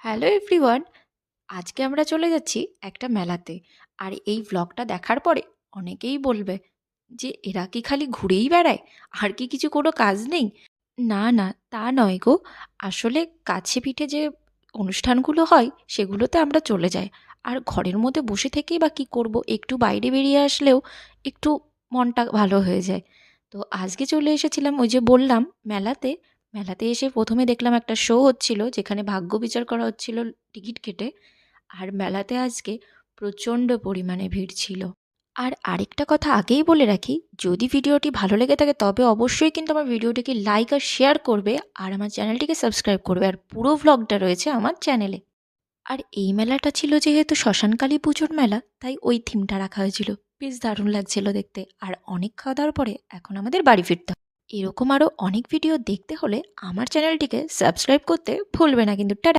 Hello everyone, আজকে আমরা চলে যাচ্ছি একটা মেলাতে। আর এই ভ্লগটা দেখার পরে অনেকেই বলবে যে এরা কি খালি ঘুরেই বেড়ায়, আর কি কিছু কোনো কাজ নেই। না না, তা নয় গো। আসলে কাছে পিঠে যে অনুষ্ঠানগুলো হয় সেগুলোতে আমরা চলে যাই। আর ঘরের মধ্যে বসে থেকেই বা কী করব, একটু বাইরে বেরিয়ে আসলেও একটু মনটা ভালো হয়ে যায়। তো আজকে চলে এসেছিলাম ওই যে বললাম মেলাতে। মেলাতে এসে প্রথমে দেখলাম একটা শো হচ্ছিল যেখানে ভাগ্য বিচার করা হচ্ছিল টিকিট কেটে। আর মেলাতে আজকে প্রচণ্ড পরিমাণে ভিড় ছিল। আর আরেকটা কথা আগেই বলে রাখি, যদি ভিডিওটি ভালো লেগে থাকে তবে অবশ্যই কিন্তু আমার ভিডিওটিকে লাইক আর শেয়ার করবে, আর আমার চ্যানেলটিকে সাবস্ক্রাইব করবে। আর পুরো ভ্লগটা রয়েছে আমার চ্যানেলে। আর এই মেলাটা ছিল যেহেতু শ্মশানকালী পুজোর মেলা, তাই ওই থিমটা রাখা হয়েছিল। বেশ দারুণ লাগছিল দেখতে। আর অনেক খাওয়া দাওয়ার পরে এখন আমাদের বাড়ি ফিরতে হবে। এরকম আরও অনেক ভিডিও দেখতে হলে আমার চ্যানেলটিকে সাবস্ক্রাইব করতে ভুলবে না কিন্তু। টাটা।